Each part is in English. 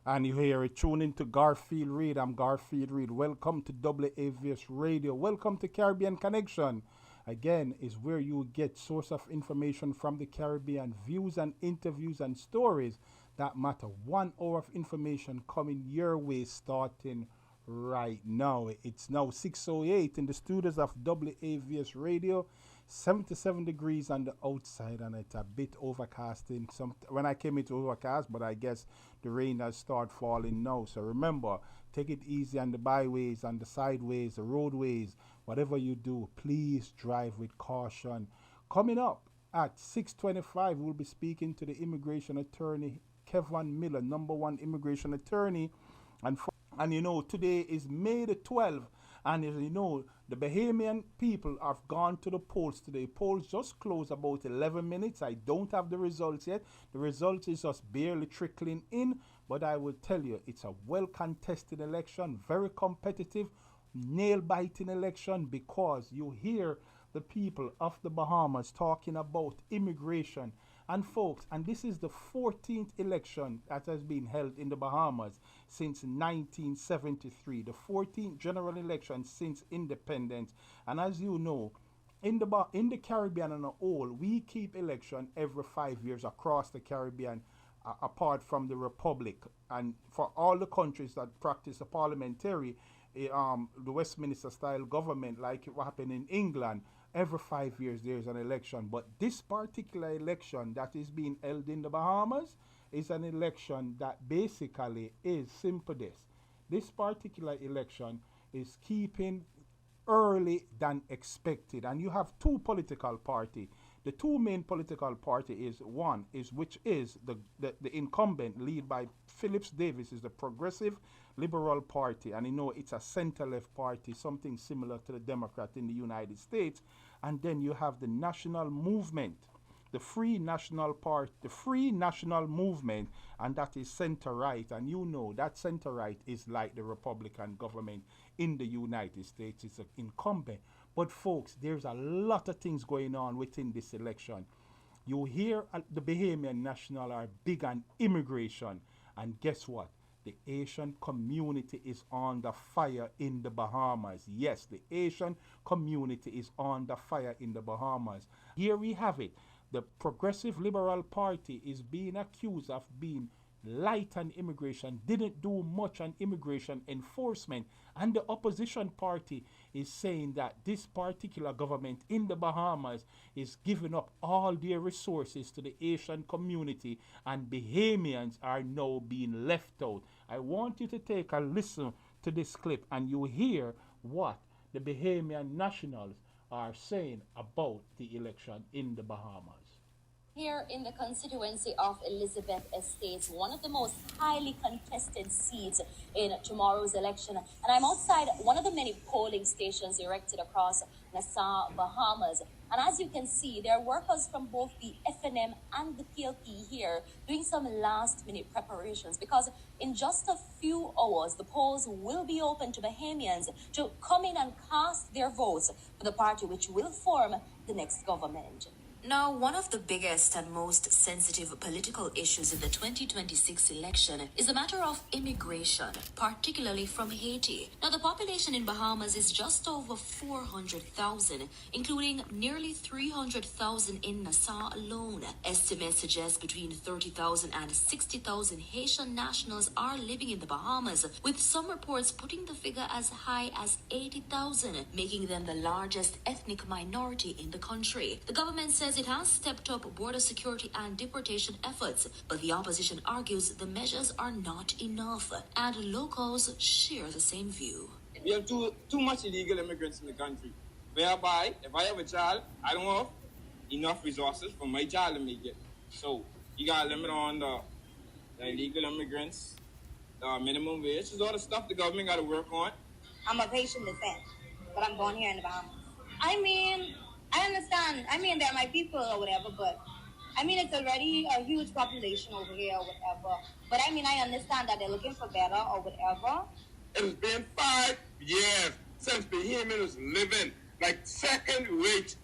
And you hear it, tune into Garfield Reid. I'm Garfield Reid. Welcome to WAVS Radio. Welcome to Caribbean Connection. Again, is where you get source of information from the Caribbean, views and interviews and stories that matter. 1 hour of information coming your way starting right now. It's now 6:08 in the studios of WAVS Radio. 77 degrees on the outside, and it's a bit overcasting. When I came, it was overcast, but I guess the rain has started falling now. So remember, take it easy on the byways, on the sideways, the roadways. Whatever you do, please drive with caution. Coming up at 6:25, we'll be speaking to the immigration attorney Kevin Miller, number one immigration attorney, and you know, today is May the 12th. And as you know, the Bahamian people have gone to the polls today. Polls just closed about 11 minutes. I don't have the results yet. The results is just barely trickling in. But I will tell you, it's a well-contested election, very competitive, nail-biting election, because you hear the people of the Bahamas talking about immigration. And folks, and this is the 14th election that has been held in the Bahamas since 1973, the 14th general election since independence. And as you know, in the Caribbean and all, we keep election every 5 years across the Caribbean, apart from the Republic. And for all the countries that practice a parliamentary, the Westminster style government, like what happened in England, every 5 years there's an election. But this particular election that is being held in the Bahamas is an election that basically is simple this particular election is keeping early than expected, and you have two political party. The two main political party is one is which is the incumbent, led by Phillips Davis, is the Progressive Liberal Party, and you know it's a center-left party, something similar to the Democrat in the United States. And then you have the National Movement, the Free National Party, the Free National Movement, and that is center-right. And you know that center-right is like the Republican government in the United States. It's an incumbent. But folks, there's a lot of things going on within this election. You hear the Bahamian National are big on immigration, and guess what? The Asian community is on the fire in the Bahamas. Yes, the Asian community is on the fire in the Bahamas. Here we have it. The Progressive Liberal Party is being accused of being light on immigration, didn't do much on immigration enforcement. And the opposition party is saying that this particular government in the Bahamas is giving up all their resources to the Asian community, and Bahamians are now being left out. I want you to take a listen to this clip and you hear what the Bahamian nationals are saying about the election in the Bahamas. Here in the constituency of Elizabeth Estates, one of the most highly contested seats in tomorrow's election. And I'm outside one of the many polling stations erected across Nassau, Bahamas. And as you can see, there are workers from both the FNM and the PLP here doing some last-minute preparations, because in just a few hours, the polls will be open to Bahamians to come in and cast their votes for the party which will form the next government. Now, one of the biggest and most sensitive political issues in the 2026 election is the matter of immigration, particularly from Haiti. Now, the population in Bahamas is just over 400,000, including nearly 300,000 in Nassau alone. Estimates suggest between 30,000 and 60,000 Haitian nationals are living in the Bahamas, with some reports putting the figure as high as 80,000, making them the largest ethnic minority in the country. The government says it has stepped up border security and deportation efforts, but the opposition argues the measures are not enough, and locals share the same view. We have too much illegal immigrants in the country, whereby if I have a child, I don't have enough resources for my child to make it. So you got a limit on the illegal immigrants, minimum wage, is all the stuff the government got to work on. I'm of Haitian descent, but I'm born here in the Bahamas. I understand. They're my people or whatever, but it's already a huge population over here or whatever. But I understand that they're looking for better or whatever. It's been 5 years since Bahamians was living like second rate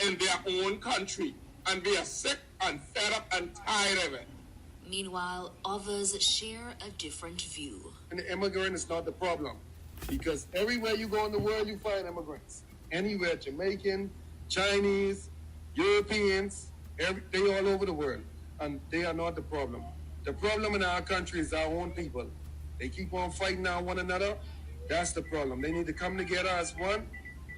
in their own country, and we are sick and fed up and tired of it. Meanwhile, others share a different view. And the immigrant is not the problem, because everywhere you go in the world, you find immigrants. Anywhere, Jamaican, Chinese, Europeans, they all over the world, and they are not the problem. The problem in our country is our own people. They keep on fighting on one another. That's the problem. They need to come together as one,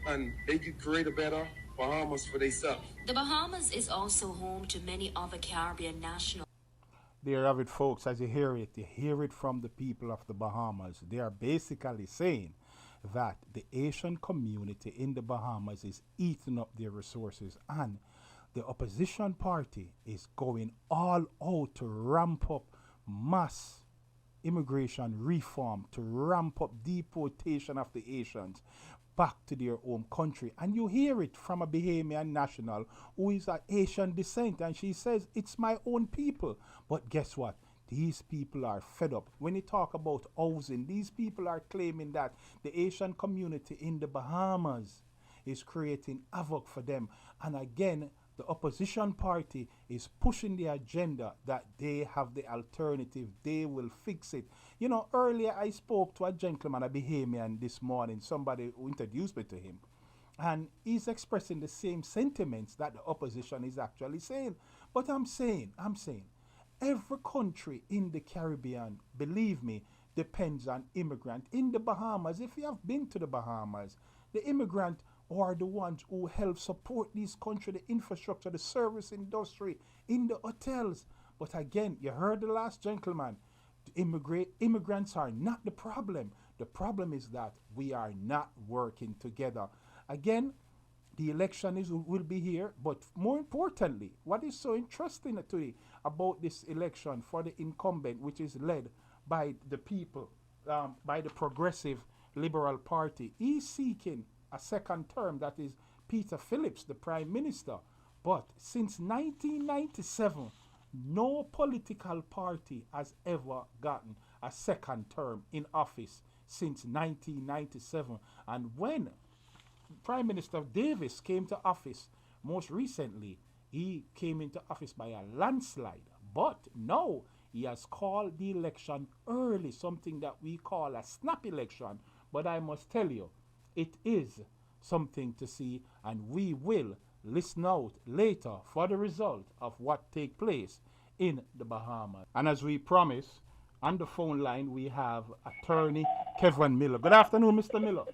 and they can create a better Bahamas for themselves. The Bahamas is also home to many other Caribbean nationals. There you have it, folks. As you hear it from the people of the Bahamas. They are basically saying that the Asian community in the Bahamas is eating up their resources, and the opposition party is going all out to ramp up mass immigration reform, to ramp up deportation of the Asians back to their home country. And you hear it from a Bahamian national who is of Asian descent, and she says, it's my own people. But guess what? These people are fed up. When you talk about housing, these people are claiming that the Asian community in the Bahamas is creating havoc for them. And again, the opposition party is pushing the agenda that they have the alternative. They will fix it. You know, earlier I spoke to a gentleman, a Bahamian, this morning, somebody who introduced me to him. And he's expressing the same sentiments that the opposition is actually saying. But I'm saying, every country in the Caribbean, believe me, depends on immigrant. In the Bahamas, if you have been to the Bahamas, the immigrant are the ones who help support this country, the infrastructure, the service industry, in the hotels. But again, you heard the last gentleman, immigrants are not the problem. The problem is that we are not working together. Again, the election will be here, but more importantly, what is so interesting today about this election for the incumbent, which is led by the people, by the Progressive Liberal Party, he's seeking a second term. That is Peter Phillips, the Prime Minister. But since 1997, no political party has ever gotten a second term in office since 1997. And when Prime Minister Davis came to office most recently, he came into office by a landslide. But now he has called the election early, something that we call a snap election. But I must tell you, it is something to see, and we will listen out later for the result of what take place in the Bahamas. And as we promised, on the phone line we have attorney Kevin Miller. Good afternoon, Mr. Miller.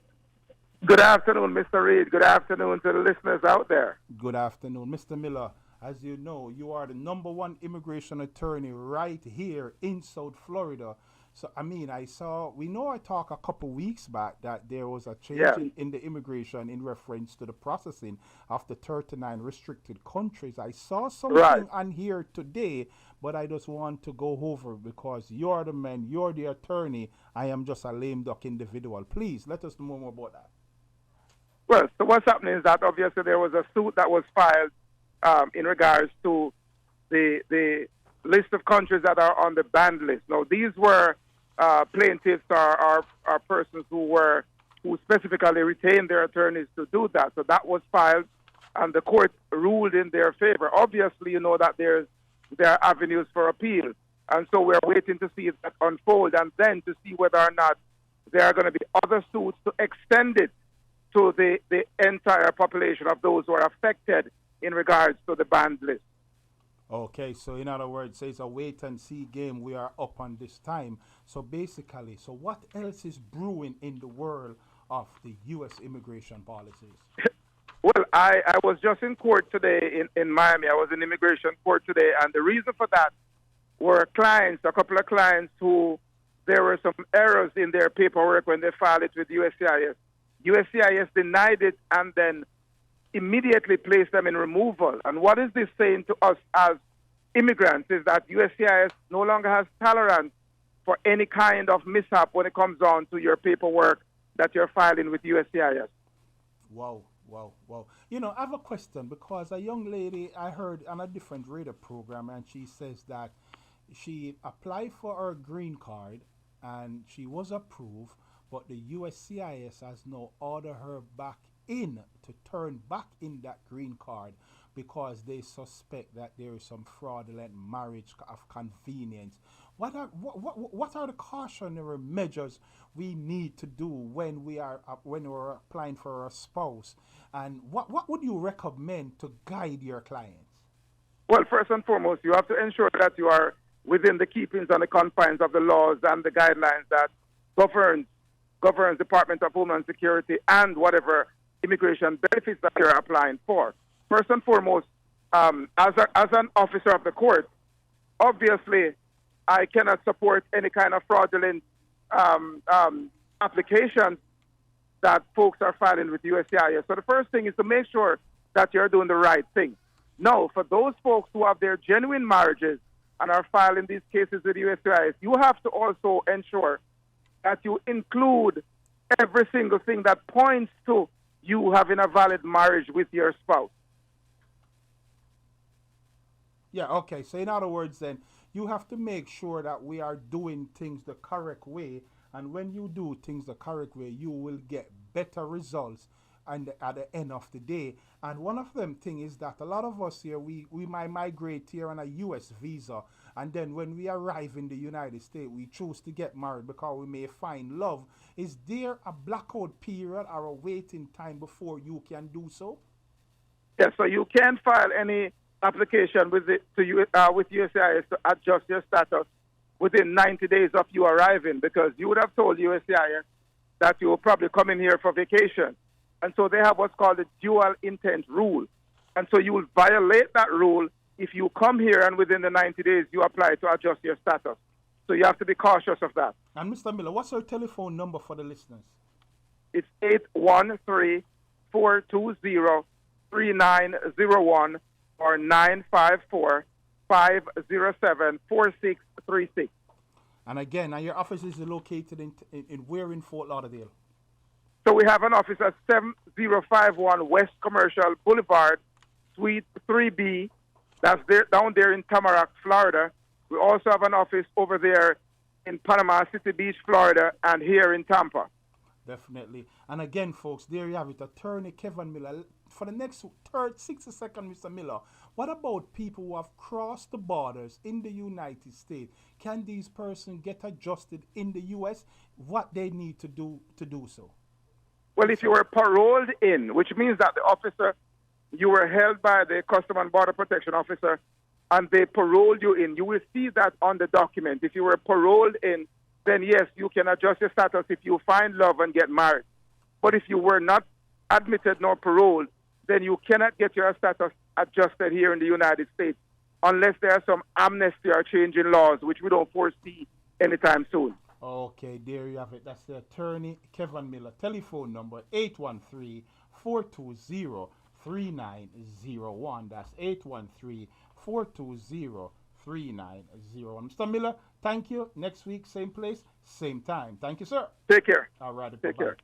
Good afternoon, Mr. Reid. Good afternoon to the listeners out there. Good afternoon, Mr. Miller. As you know, you are the #1 immigration attorney right here in South Florida. So, I mean, I talked a couple weeks back that there was a change in the immigration in reference to the processing of the 39 restricted countries. I saw something on here today, but I just want to go over because you're the man, you're the attorney. I am just a lame duck individual. Please, let us know more about that. Well, so what's happening is that obviously there was a suit that was filed in regards to the list of countries that are on the banned list. Now, these were plaintiffs are persons who specifically retained their attorneys to do that. So that was filed, and the court ruled in their favor. Obviously, you know that there are avenues for appeal, and so we're waiting to see if that unfold, and then to see whether or not there are going to be other suits to extend it to the entire population of those who are affected in regards to the banned list. Okay, so in other words, it's a wait-and-see game. We are up on this time. So basically, what else is brewing in the world of the U.S. immigration policies? Well, I was just in court today in Miami. I was in immigration court today, and the reason for that were a couple of clients who there were some errors in their paperwork when they filed it with USCIS. USCIS denied it and then immediately placed them in removal. And what is this saying to us as immigrants is that USCIS no longer has tolerance for any kind of mishap when it comes on to your paperwork that you're filing with USCIS. Wow. You know, I have a question because a young lady I heard on a different radio program, and she says that she applied for her green card and she was approved, but the USCIS has now ordered her back in to turn back in that green card. because they suspect that there is some fraudulent marriage of convenience. What are the cautionary measures we need to do when we're applying for a spouse, and what would you recommend to guide your clients? Well, first and foremost, you have to ensure that you are within the keepings and the confines of the laws and the guidelines that governs Department of Homeland Security and whatever immigration benefits that you're applying for. First and foremost, as an officer of the court, obviously, I cannot support any kind of fraudulent applications that folks are filing with USCIS. So the first thing is to make sure that you're doing the right thing. Now, for those folks who have their genuine marriages and are filing these cases with USCIS, you have to also ensure that you include every single thing that points to you having a valid marriage with your spouse. Yeah, okay. So in other words then, you have to make sure that we are doing things the correct way. And when you do things the correct way, you will get better results at the end of the day. And one of them things is that a lot of us here, we might migrate here on a U.S. visa. And then when we arrive in the United States, we choose to get married because we may find love. Is there a blackout period or a waiting time before you can do so? Yes, so you can file any application with USCIS to adjust your status within 90 days of you arriving, because you would have told USCIS that you will probably come in here for vacation. And so they have what's called the dual intent rule. And so you will violate that rule if you come here and within the 90 days you apply to adjust your status. So you have to be cautious of that. And Mr. Miller, what's your telephone number for the listeners? It's 813-420-3901 or 954-507-4636. And again, your office is located in where in Fort Lauderdale? So we have an office at 7051 West Commercial Boulevard, Suite 3B. That's down there in Tamarack, Florida. We also have an office over there in Panama City Beach, Florida, and here in Tampa. Definitely. And again, folks, there you have it. Attorney Kevin Miller. For the next 60 seconds, Mr. Miller, what about people who have crossed the borders in the United States? Can these persons get adjusted in the U.S.? What they need to do so? Well, if you were paroled in, which means that the officer, you were held by the Custom and Border Protection officer, and they paroled you in, you will see that on the document. If you were paroled in, then yes, you can adjust your status if you find love and get married. But if you were not admitted nor paroled, then you cannot get your status adjusted here in the United States unless there are some amnesty or change in laws, which we don't foresee anytime soon. Okay, there you have it. That's the attorney Kevin Miller. Telephone number 813-420-3901. That's 813-420-3901. Mr. Miller, thank you. Next week, same place, same time. Thank you, sir. Take care. All right. Take care.